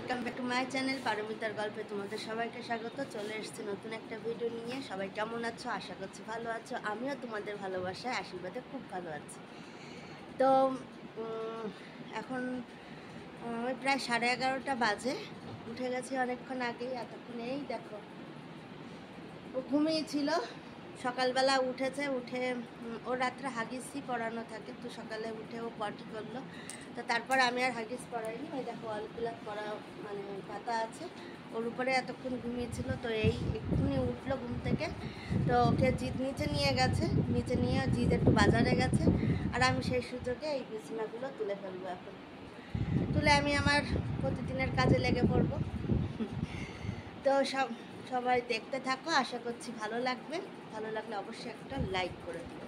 Welcome back to my channel পারমিতার গল্পে তোমাদের সবাইকে স্বাগত। চলে এসেছি নতুন একটা ভিডিও নিয়ে। সবাই কেমন আছো? আশা করছি ভালো আছো। আমিও তোমাদের ভালোবাসায় আশীর্বাদে খুব ভালো আছি। তো এখন ওই প্রায় 11:30 বাজে। উঠে গেছি অনেকক্ষণ আগেই। এতক্ষণ এই দেখো ও ঘুমিয়েছিল, সকালবেলা উঠেছে। উঠে ও রাত্রে হাগিসই পরানো থাকে, তো সকালে উঠে ও পটি করলো। তো তারপর আমি আর হাগিস পরাইনি। ওই দেখো অলগুলাক পরা মানে পাতা আছে ওর উপরে, এতক্ষণ ঘুমিয়েছিল। তো এই এক্ষুনি উঠলো ঘুম থেকে। তো ওকে জিদ নিচে নিয়ে গেছে, নিচে নিয়ে জিদ একটু বাজারে গেছে। আর আমি সেই সুযোগে এই বিছানাগুলো তুলে ফেলবো। এখন তুলে আমি আমার প্রতিদিনের কাজে লেগে পড়বো। তো সবাই দেখতে থাকো, আশা করছি ভালো লাগবে। ভালো লাগলে অবশ্যই একটা লাইক করে দিও।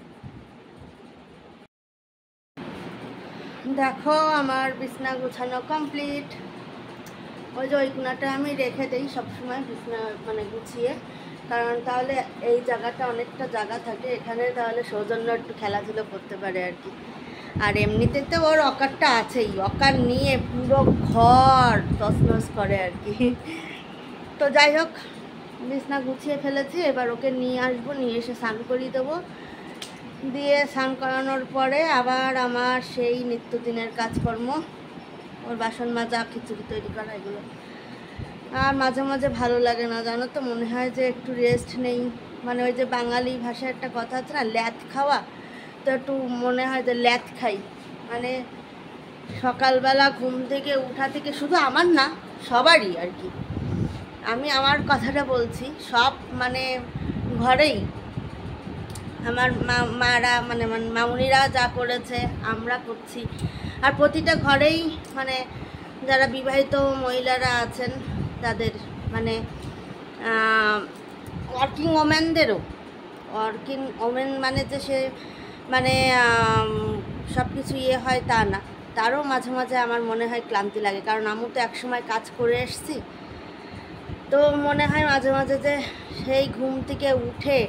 দেখো আমার বিছনা গুছানো কমপ্লিট। ওই যে ওই কোনাটা আমি রেখে দিই সবসময় বিছনা মানে গুছিয়ে, কারণ তাহলে এই জায়গাটা অনেকটা জায়গা থাকে এখানে, তাহলে সৌজন্য একটু খেলাধুলো করতে পারে আর কি। আর এমনিতে তো ওর অকারটা আছেই, অকার নিয়ে পুরো ঘর তছনছ করে আর কি। তো যাই হোক, বিছনা গুছিয়ে ফেলেছি। এবার ওকে নিয়ে আসবো, নিয়ে এসে স্নান করিয়ে দেবো। দিয়ে স্নান করানোর পরে আবার আমার সেই নিত্যদিনের কাজকর্ম, ওর বাসন মাজা, খিচুড়ি তৈরি করা, এগুলো। আর মাঝে মাঝে ভালো লাগে না জানো তো, মনে হয় যে একটু রেস্ট নেই। মানে ওই যে বাঙালি ভাষায় একটা কথা আছে না, ল্যাথ খাওয়া, তো একটু মনে হয় যে ল্যাথ খাই। মানে সকালবেলা ঘুম থেকে উঠা থেকে, শুধু আমার না সবারই আর কি, আমি আমার কথাটা বলছি, সব মানে ঘরেই আমার মারা মানে মামুনিরা যা করেছে আমরা করছি। আর প্রতিটা ঘরেই মানে যারা বিবাহিত মহিলারা আছেন তাদের মানে ওয়ার্কিং ওমেনদেরও, ওয়ার্কিং ওমেন মানে যে সে মানে সব কিছু ইয়ে হয় তা না, তারও মাঝে মাঝে আমার মনে হয় ক্লান্তি লাগে। কারণ আমি তো একসময় কাজ করে এসেছি, তো মনে হয় মাঝে মাঝে যে সেই ঘুম থেকে উঠে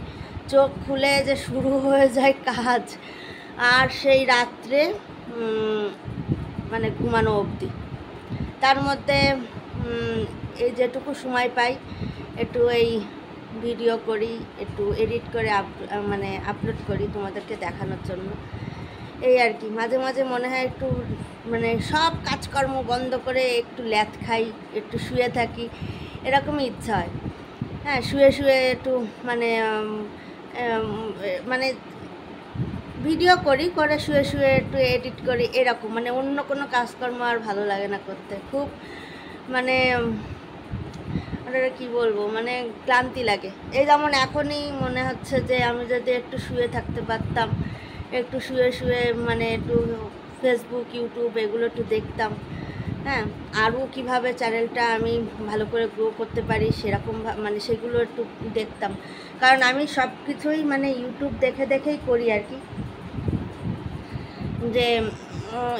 চোখ খুলে যে শুরু হয়ে যায় কাজ, আর সেই রাত্রে মানে ঘুমানো অবধি। তার মধ্যে এই যেটুকু সময় পাই একটু এই ভিডিও করি, একটু এডিট করে মানে আপলোড করি তোমাদেরকে দেখানোর জন্য, এই আর কি। মাঝে মাঝে মনে হয় একটু মানে সব কাজকর্ম বন্ধ করে একটু ল্যাথ খাই, একটু শুয়ে থাকি, এরকমই ইচ্ছা হয়। হ্যাঁ, শুয়ে শুয়ে একটু মানে মানে ভিডিও করি, করে শুয়ে শুয়ে একটু এডিট করি, এরকম। মানে অন্য কোনো কাজকর্ম আর ভালো লাগে না করতে, খুব মানে ওটা কী বলবো, মানে ক্লান্তি লাগে। এই যেমন এখনই মনে হচ্ছে যে আমি যদি একটু শুয়ে থাকতে পারতাম, একটু শুয়ে শুয়ে মানে একটু ফেসবুক, ইউটিউব এগুলো একটু দেখতাম। হ্যাঁ, আরও কীভাবে চ্যানেলটা আমি ভালো করে গ্রো করতে পারি সেরকম মানে সেগুলো একটু দেখতাম। কারণ আমি সব কিছুই মানে ইউটিউব দেখে দেখেই করি আর কি। যে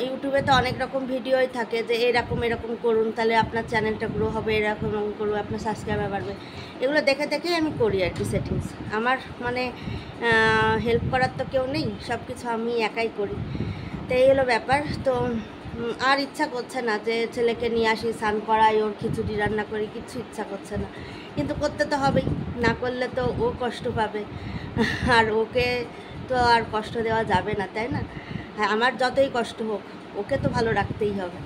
ইউটিউবে তো অনেক রকম ভিডিওই থাকে যে এরকম এরকম করুন তাহলে আপনার চ্যানেলটা গ্রো হবে, এরকম এরকম করুন আপনার সাবস্ক্রাইবার বাড়বে, এগুলো দেখে দেখেই আমি করি আর কি সেটিংস। আমার মানে হেল্প করার তো কেউ নেই, সব কিছু আমি একাই করি। তো এই হলো ব্যাপার। তো আর ইচ্ছা করছে না যে ছেলেকে নিয়ে আসি, স্নান করাই, ওর খিচুড়ি রান্না করি, কিচ্ছু ইচ্ছা করছে না। কিন্তু করতে তো হবেই, না করলে তো ও কষ্ট পাবে, আর ওকে তো আর কষ্ট দেওয়া যাবে না, তাই না? হ্যাঁ, আমার যতই কষ্ট হোক ওকে তো ভালো রাখতেই হবে।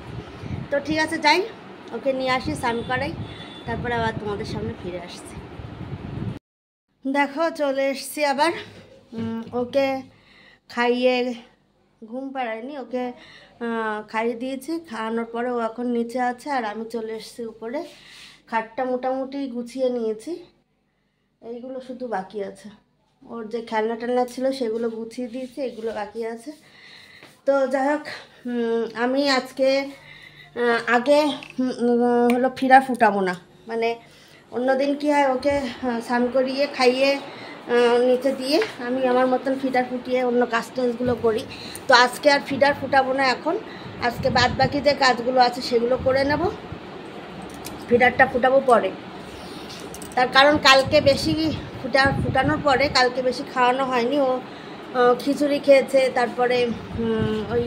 তো ঠিক আছে, যাই ওকে নিয়ে আসি, স্নান করাই, তারপরে আবার তোমাদের সামনে ফিরে আসছি। দেখো চলে এসছি আবার। ওকে খাইয়ে ঘুম পাড়ায়নি, ওকে খাইয়ে দিয়েছি। খাওয়ানোর পরে ও এখন নিচে আছে, আর আমি চলে এসেছি উপরে। খাটটা মোটামুটি গুছিয়ে নিয়েছি, এইগুলো শুধু বাকি আছে। ওর যে খেলনা টেলনা ছিল সেগুলো গুছিয়ে দিয়েছি, এগুলো বাকি আছে। তো যাই হোক, আমি আজকে আগে হলো ফিরা ফুটাবো না। মানে অন্যদিন কী হয়, ওকে স্নান করিয়ে খাইয়ে নিচে দিয়ে আমি আমার মতন ফিডার ফুটিয়ে অন্য কাজ টাজগুলো করি। তো আজকে আর ফিডার ফুটাবো না এখন। আজকে বাদ বাকি যে কাজগুলো আছে সেগুলো করে নেব, ফিডারটা ফুটাবো পরে। তার কারণ কালকে বেশি ফুটানোর পরে কালকে বেশি খাওয়ানো হয়নি। ও খিচুড়ি খেয়েছে, তারপরে ওই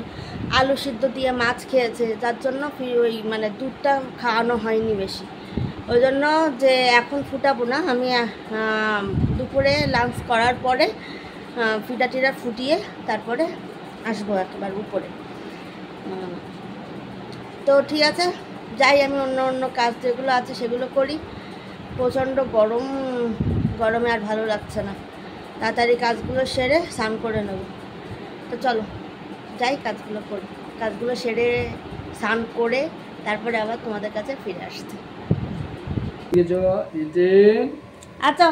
আলু সিদ্ধ দিয়ে মাছ খেয়েছে, যার জন্য ওই মানে দুধটা খাওয়ানো হয়নি বেশি। ওই জন্য যে এখন ফুটাবো না, আমি দুপুরে লাঞ্চ করার পরে ফিডা টিডা ফুটিয়ে তারপরে আসবো একবার উপরে। তো ঠিক আছে, যাই, আমি অন্য অন্য কাজ যেগুলো আছে সেগুলো করি। প্রচণ্ড গরমে আর ভালো লাগছে না, তাড়াতাড়ি কাজগুলো সেরে স্নান করে নেব। তো চলো যাই, কাজগুলো করি, কাজগুলো সেরে স্নান করে তারপরে আবার তোমাদের কাছে ফিরে আসছি। আচ্ছা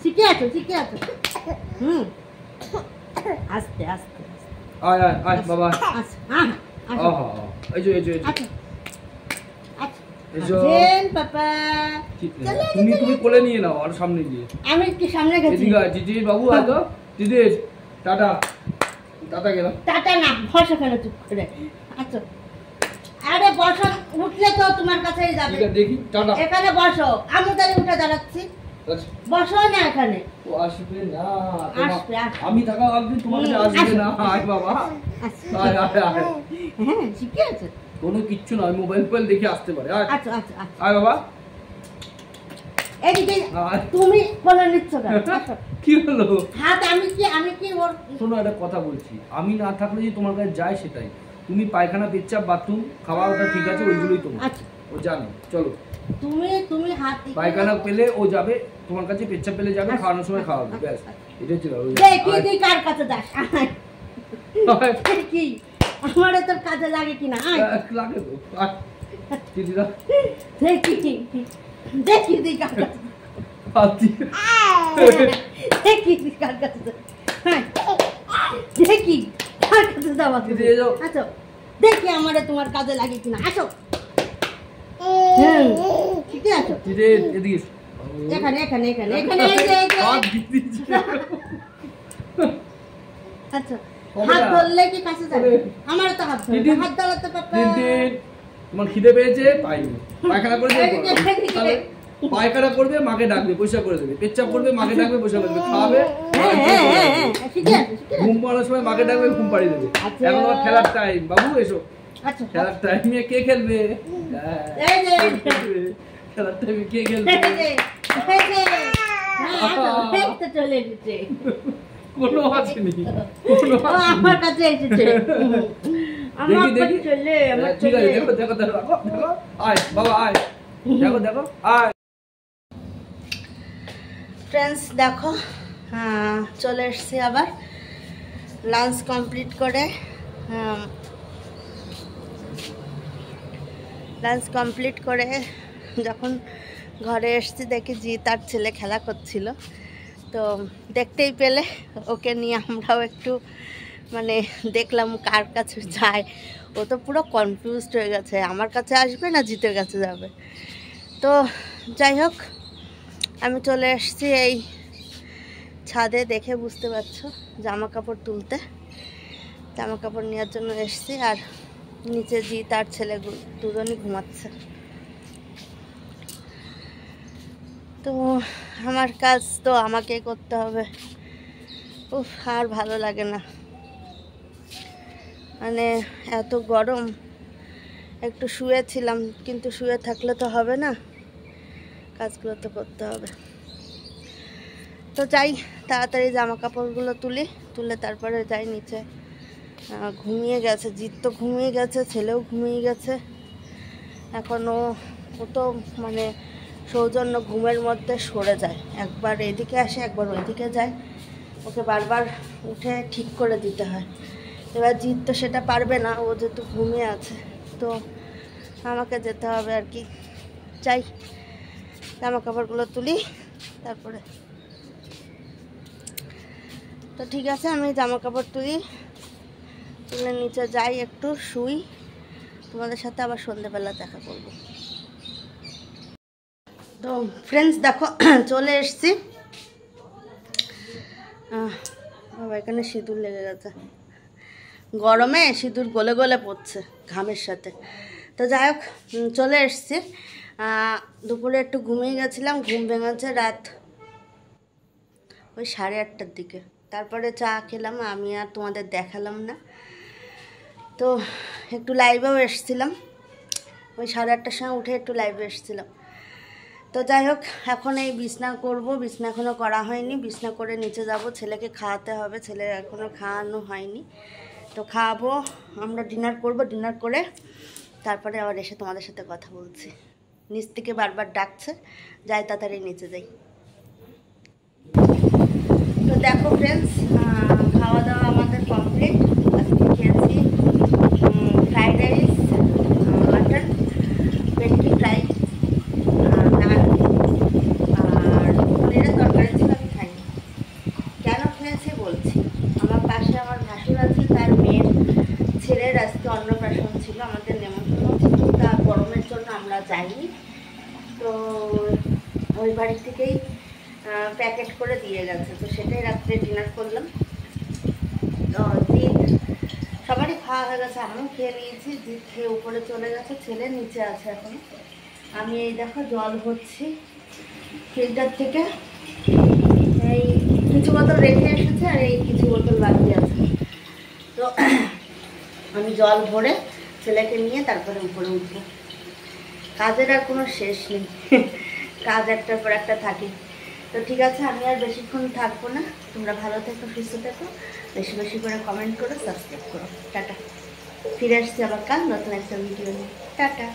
শিখে আছো আস্তে আস্তে বাবা তুমি কোলে নিয়ে নাও আর সামনে গিয়ে। আমি কি সামনে গেছি? দিদি বাবু আতো দিদি টাটা টাটা গেলাম। টাটা না, বসো কেন চুপ করে? আচ্ছা আরে বসো, উঠলে তো তোমার কাছেই যাবে। দেখি টাটা, এখানে বসো, আমি তাহলে উঠে দাঁড়াচ্ছি। বসো না এখানে। ও আসবে না, আসবে আমি থাকা অবধি তোমার কাছে আসবে না। আয় বাবা আয় আয় আয়। হ্যাঁ শিখে আছে, কোনো কিচ্ছু নয়, মোবাইল ফোবাইল দেখে আসতে পারে। আচ্ছা আচ্ছা আয় বাবা। এদিকে তুমি বলে নিচ্ছ কেন? কি হলো? হাত আমি কি ওর শোনো, একটা কথা বলছি, আমি না থাকলে যে তোমার কাছে যায় সেটাই। তুমি পায়খানা, পেচ্ছাপ, বাথরুম, খাওয়া ওটা ঠিক আছে, ওইগুলোই তোমার। আচ্ছা ও জানো, চলো। তুমি হাত পায়খানা পেলে ও যাবে তোমার কাছে, পেচ্ছাপ পেলে যাবে, খাওয়ানোর সময় খাওয়াবে, ব্যাস এটাই ছিল। তুই কার কাছে যাস? কি আমারে তোর কাজে লাগে কিনা? লাগে তো দিদিরা। দেখি তুই কার কাছে, দেখি তুই কার কাছে, দেখি কার কাছে যাওয়া। আচ্ছা দেখি আমারে তোমার কাজে লাগে কিনা। আসো ঠিক আছে, এখানে এখানে এখানে এখানে। আচ্ছা হাত ধরলে কি কাছে যাবে? আমার তো হাত ধরবে, হাত ধরাতে পারবে। তোমার খিদে পেয়েছে, পাইনি, পায়খানা করে পায়খানা করবে, মাকে ডাকবে, পয়সা করে দেবে, পেচ্ছাপ করবে, মাকে ডাকবে, পয়সা করে দেবে, খাওয়াবে, ঘুম পাড়ানোর সময় মাকে ডাকবে, ঘুম পাড়িয়ে দেবে। এখন আমার খেলার টাইম, বাবু এসো। খেলার টাইমে কে খেলবে? খেলার টাইমে কে খেলবে? চলে এসেছে, কোনো আসেনি, আমার কাছে এসেছে। দেখি দেখি, ঠিক আছে, দেখো দেখো দেখো দেখো, আয় বাবা আয়, দেখো দেখো আয়। ফ্রেন্ডস দেখো, চলে এসছি আবার লাঞ্চ কমপ্লিট করে। লাঞ্চ কমপ্লিট করে যখন ঘরে এসছি দেখি জি তার ছেলে খেলা করছিল, তো দেখতেই পেলে ওকে নিয়ে আমরাও একটু মানে দেখলাম কার কাছে যায়। ও তো পুরো কনফিউজড হয়ে গেছে, আমার কাছে আসবে না জিতের কাছে যাবে। তো যাই হোক, আমি চলে এসেছি এই ছাদে, দেখে বুঝতে পারছো, জামা কাপড় তুলতে, জামা কাপড় নেওয়ার জন্য এসেছি। আর নিচে জি তার ছেলে দুজনই ঘুমাচ্ছে। তো আমার কাজ তো আমাকেই করতে হবে। উফ, আর ভালো লাগে না, মানে এত গরম। একটু শুয়েছিলাম, কিন্তু শুয়ে থাকলে তো হবে না, কাজগুলো তো করতে হবে। তো যাই, তাড়াতাড়ি জামা কাপড়গুলো তুলে তারপরে যাই নিচে। ঘুমিয়ে গেছে জিৎ, তো ঘুমিয়ে গেছে, ছেলেও ঘুমিয়ে গেছে। এখন ও তো মানে সৌজন্য ঘুমের মধ্যে সরে যায়, একবার এদিকে আসে একবার ওইদিকে যায়, ওকে বারবার উঠে ঠিক করে দিতে হয়। এবার জিৎ তো সেটা পারবে না, ও যেহেতু ঘুমিয়ে আছে, তো আমাকে যেতে হবে আর কি। যাই, জামা কাপড়গুলো তুলি তারপরে। তো ঠিক আছে, আমি জামা কাপড় তুলে নিচে যাই, একটু শুই, তোমাদের সাথে আবার সন্ধ্যেবেলা দেখা করব। তো ফ্রেন্ডস দেখো, চলে এসছি। বাবা এখানে সিঁদুর লেগে গেছে, গরমে সিঁদুর গলে গলে পড়ছে ঘামের সাথে। তো যাই হোক চলে এসছি। দুপুরে একটু ঘুমিয়ে গেছিলাম, ঘুম ভেঙেছে রাত ওই 8:30টার দিকে। তারপরে চা খেলাম, আমি আর তোমাদের দেখালাম না। তো একটু লাইভেও এসছিলাম, ওই 8:30টার সময় উঠে একটু লাইভে এসছিলাম। তো যাই হোক এখন এই বিছনা করব, বিছনা এখনও করা হয়নি। বিছনা করে নিচে যাব, ছেলেকে খাওয়াতে হবে, ছেলে এখনও খাওয়ানো হয়নি। তো খাওয়াবো, আমরা ডিনার করব, ডিনার করে তারপরে আবার এসে তোমাদের সাথে কথা বলছি। নিচ থেকে বারবার ডাকছে, যাই তাড়াতাড়ি নিচে যাই। তো দেখো ফ্রেন্ডস, খাওয়া দাওয়া আমাদের কমপ্লিট। আজকে খেয়েছি ফ্রাইড রাইস, মাটন, ভেটকি ফ্রাই, নান আর পনিরের তরকারি ছিল, আমি খাইনি। কেন খেয়েছি বলছি। আমার পাশে আমার ভাসুর আছে, তার মেয়ের ছেলের আজকে অন্নপ্রাশন ছিল, আমাদের নেমন্তন্ন ছিল। তা গরমের জন্য আমরা যাইনি, তো ওই বাড়ি থেকেই প্যাকেট করে দিয়ে গেছে। তো সেটাই রাত্রে ডিনার করলাম। তো জিৎ সবারই খাওয়া হয়ে গেছে, আমিও খেয়ে নিয়েছি। জিৎ খেয়ে উপরে চলে গেছে, ছেলে নিচে আছে এখন। আমি এই দেখো জল ভরছি ফিল্টার থেকে, এই কিছু বোতল রেখে এসেছে আর এই কিছু বোতল বাকি আছে। তো আমি জল ভরে ছেলেকে নিয়ে তারপরে উপরে উঠবো। কাজের আর কোনো শেষ নেই, কাজ একটার পর একটা থাকে। তো ঠিক আছে, আমি আর বেশিক্ষণ থাকবো না। তোমরা ভালো থেকো, সুস্থ থেকো, বেশি বেশি করে কমেন্ট করো, সাবস্ক্রাইব করো। টাটা। ফিরে আসছি আবার কাল নতুন একটা ভিডিও নিয়ে। টাটা।